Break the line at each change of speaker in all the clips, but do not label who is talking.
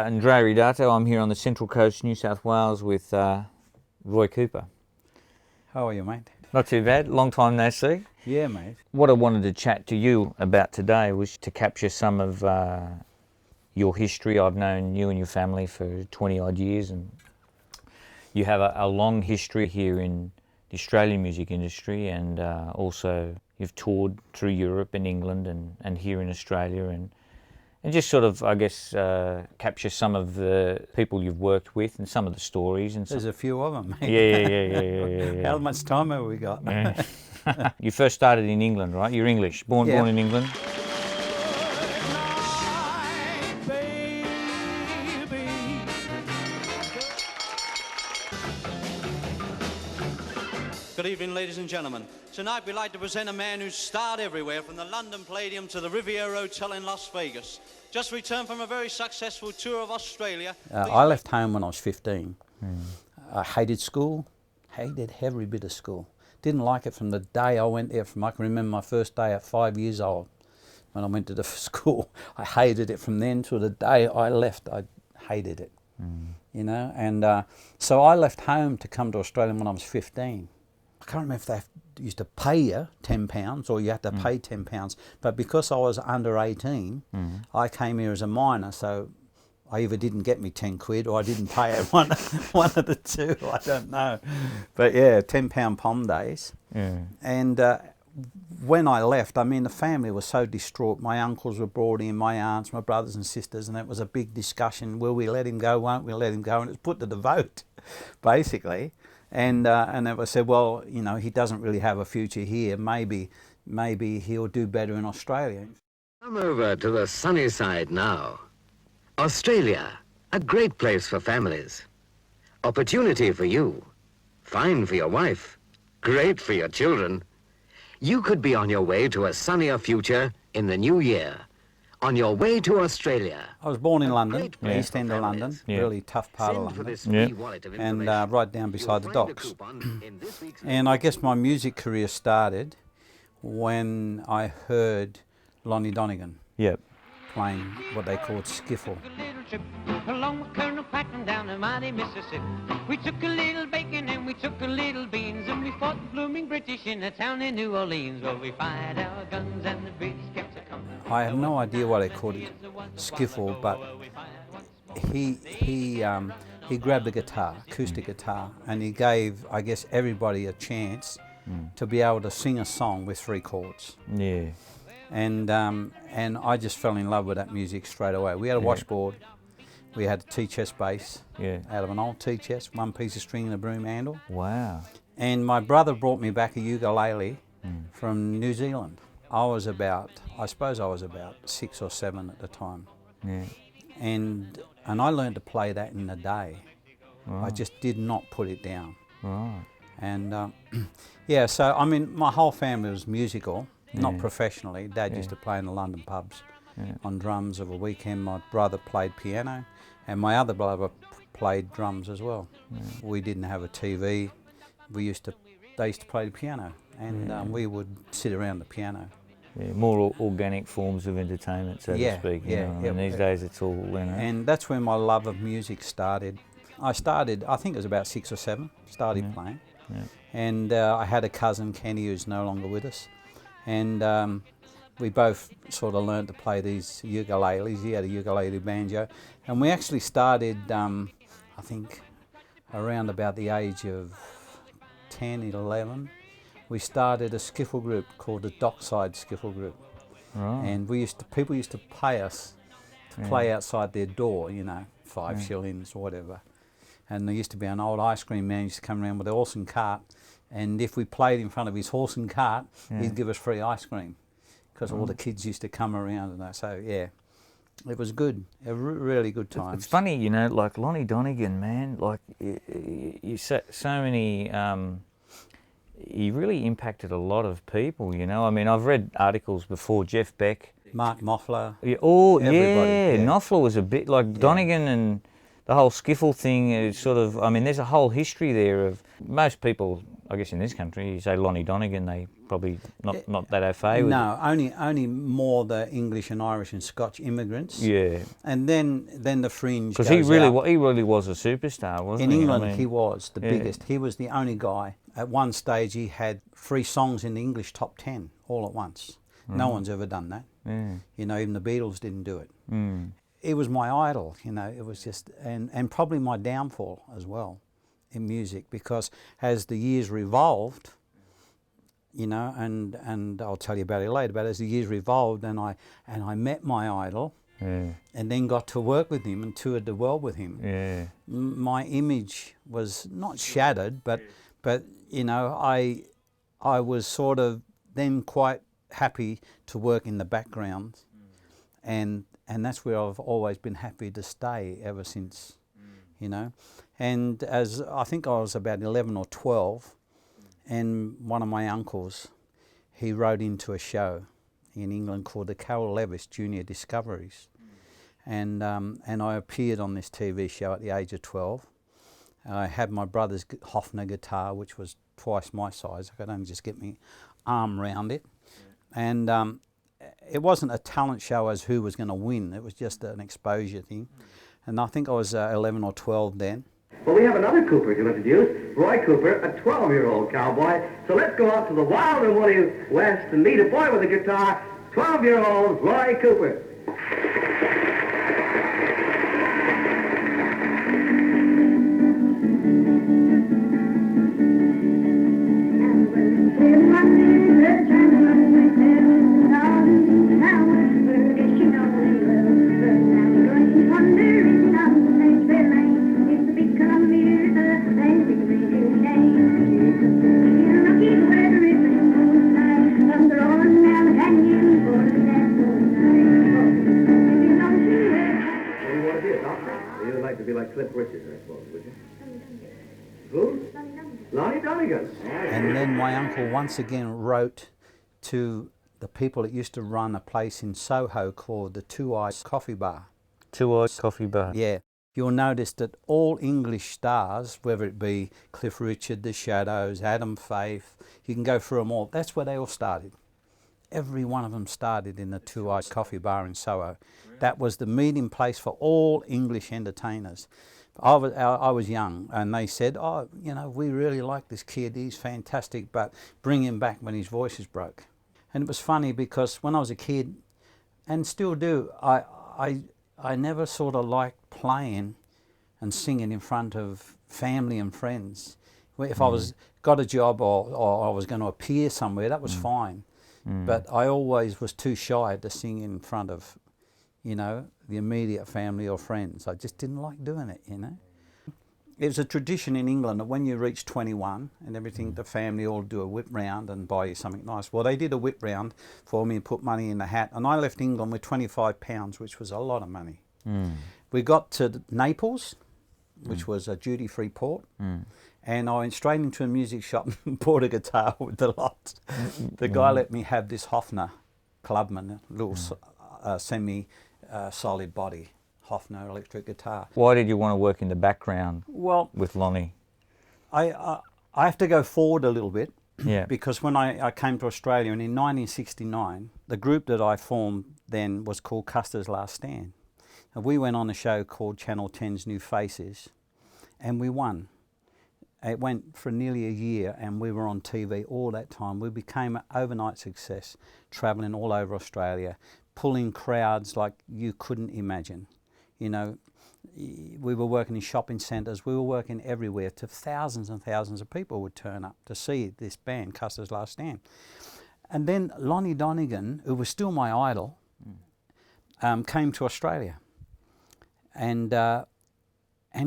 Andrea Ridato. I'm here on the Central Coast, New South Wales with Roy Cooper.
How are you, mate?
Not too bad. Long time no see.
Yeah, mate.
What I wanted to chat to you about today was to capture some of your history. I've known you and your family for 20 odd years, and you have a long history here in the Australian music industry, and also you've toured through Europe and England and here in Australia, and just sort of, I guess, capture some of the people you've worked with and some of the stories. And
There's a few of them, mate.
Yeah.
How much time have we got?
Yeah. You first started in England, right? You're English, born in England.
Good evening, ladies and gentlemen. Tonight we'd like to present a man who's starred everywhere, from the London Palladium to the Riviera Hotel in Las Vegas. Just returned from a very successful tour of Australia.
I left home when I was 15. I hated school, hated every bit of school. Didn't like it from the day I went there. I can remember my first day at 5 years old when I went to the school. I hated it from then till the day I left. I hated it, you know. And so I left home to come to Australia when I was 15. I can't remember if they used to pay you £10 or you had to pay £10, but because I was under 18, I came here as a minor, so I either didn't get me 10 quid or I didn't pay it, one of the two, I don't know. But yeah, £10 pom days. Yeah. And when I left, I mean, the family was so distraught. My uncles were brought in, my aunts, my brothers and sisters, and it was a big discussion. Will we let him go, won't we let him go? And it was put to the vote, basically. And it was said, well, you know, he doesn't really have a future here. Maybe he'll do better in Australia.
Come over to the sunny side now. Australia, a great place for families. Opportunity for you. Fine for your wife. Great for your children. You could be on your way to a sunnier future in the new year. On your way to Australia.
I was born in London, the East End of London, really tough part of London, and right down beside the docks. And I guess my music career started when I heard Lonnie Donnegan playing what they called skiffle.
Along with Colonel Patton down the mighty Mississippi. We took a little bacon and we took a little beans, and we fought the blooming British in a town in New Orleans, where we fired our guns and the British kept a coming.
I have no idea why they called it skiffle, but he grabbed a guitar, acoustic guitar, and he gave, I guess, everybody a chance to be able to sing a song with 3 chords. Yeah. And I just fell in love with that music straight away. We had a washboard. We had a tea-chest bass out of an old tea-chest, 1 piece of string and a broom handle.
Wow.
And my brother brought me back a ukulele from New Zealand. I suppose I was about 6 or 7 at the time. Yeah. And I learned to play that in a day. Right. I just did not put it down. Right. And yeah, so I mean, my whole family was musical, not professionally. Dad used to play in the London pubs on drums of a weekend. My brother played piano, and my other brother played drums as well. Yeah. We didn't have a TV. They used to play the piano, and we would sit around the piano.
Yeah, more organic forms of entertainment, so to speak. And these days it's all, you know.
And that's when my love of music started. I think it was about 6 or 7, started playing. Yeah. And I had a cousin, Kenny, who's no longer with us. And we both sort of learned to play these ukuleles. He had a ukulele banjo. And we actually started, I think, around about the age of 10, 11. We started a skiffle group called the Dockside Skiffle Group. Right. And people used to pay us to play outside their door, you know, 5 shillings or whatever. And there used to be an old ice cream man who used to come around with a horse and cart, and if we played in front of his horse and cart, he'd give us free ice cream, because all the kids used to come around and that. So yeah, it was good, a really good time.
It's funny, you know, like Lonnie Donnegan, man, like you said, so many. He really impacted a lot of people, you know. I mean, I've read articles before, Jeff Beck,
Mark Knopfler.
Everybody. Knopfler was a bit like Donnegan, and the whole skiffle thing is sort of, I mean, there's a whole history there of most people, I guess in this country, you say Lonnie Donnegan, they probably not that au fait with it.
No, only more the English and Irish and Scotch immigrants.
Yeah.
And then the fringe.
Because he really was a superstar, wasn't
in
he?
England,
I mean,
he was the biggest. He was the only guy. At one stage, he had 3 songs in the English top 10 all at once. No one's ever done that.
Yeah.
You know, even the Beatles didn't do it.
Mm.
It was my idol, you know, it was just, and probably my downfall as well in music, because as the years revolved, you know, and I'll tell you about it later, but as the years revolved and I met my idol,
Yeah.
and then got to work with him and toured the world with him,
Yeah.
my image was not shattered, but you know, I was sort of then quite happy to work in the background, and that's where I've always been happy to stay ever since, you know. And as I think I was about 11 or 12, and one of my uncles, he wrote into a show in England called the Carol Levis Junior Discoveries, and I appeared on this TV show at the age of 12. I had my brother's Hofner guitar, which was twice my size. I could only just get my arm round it. And it wasn't a talent show as who was going to win. It was just an exposure thing. And I think I was 11 or 12 then.
Well, we have another Cooper to introduce, Roy Cooper, a 12-year-old cowboy. So let's go out to the wild and woolly West and meet a boy with a guitar, 12-year-old Roy Cooper. Lonnie Donnegan.
And then my uncle once again wrote to the people that used to run a place in Soho called the Two Eyes Coffee Bar.
Two Eyes Coffee Bar.
Yeah. You'll notice that all English stars, whether it be Cliff Richard, The Shadows, Adam Faith, you can go through them all. That's where they all started. Every one of them started in the Two Eyes Coffee Bar in Soho. That was the meeting place for all English entertainers. I was young, and they said, oh, you know, we really like this kid, he's fantastic, but bring him back when his voice is broke. And it was funny because when I was a kid, and still do, I never sort of liked playing and singing in front of family and friends. If I was got a job or I was going to appear somewhere, that was fine. But I always was too shy to sing in front of, you know, the immediate family or friends. I just didn't like doing it, you know. It was a tradition in England that when you reach 21 and everything, the family all do a whip round and buy you something nice. Well, they did a whip round for me and put money in the hat, and I left England with £25, which was a lot of money. We got to Naples, which was a duty-free port, and I went straight into a music shop and bought a guitar with the lot. The guy let me have this Hofner Clubman, a little semi-solid body Hofner electric guitar.
Why did you want to work in the background with Lonnie?
I have to go forward a little bit.
Yeah.
Because when I came to Australia, and in 1969, the group that I formed then was called Custers Last Stand. And we went on a show called Channel 10's New Faces, and we won. It went for nearly a year, and we were on TV all that time. We became an overnight success, travelling all over Australia, pulling crowds like you couldn't imagine. You know, we were working in shopping centres, we were working everywhere. To thousands and thousands of people would turn up to see this band, Custers Last Stand. And then Lonnie Donnegan, who was still my idol, came to Australia. And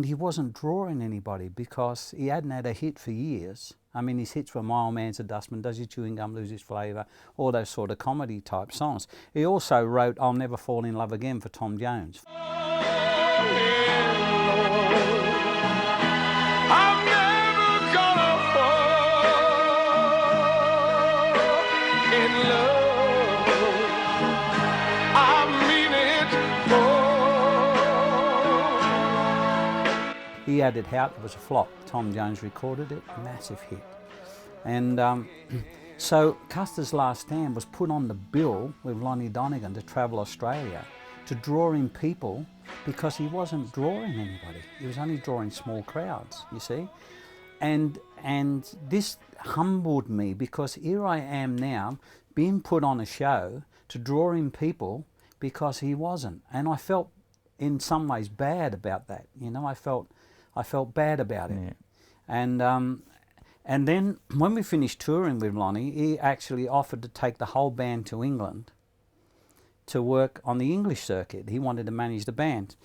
he wasn't drawing anybody because he hadn't had a hit for years. I mean, his hits were My Old Man's a Dustman, Does Your Chewing Gum Lose Its Flavour, all those sort of comedy type songs. He also wrote I'll Never Fall in Love Again for Tom Jones. He had it out, it was a flop. Tom Jones recorded it, massive hit. And so Custers' Last Stand was put on the bill with Lonnie Donnegan to travel Australia to draw in people, because he wasn't drawing anybody. He was only drawing small crowds, you see. And this humbled me, because here I am now being put on a show to draw in people because he wasn't. And I felt in some ways bad about that. You know, I felt bad about it.
Yeah.
And then when we finished touring with Lonnie, he actually offered to take the whole band to England to work on the English circuit. He wanted to manage the band.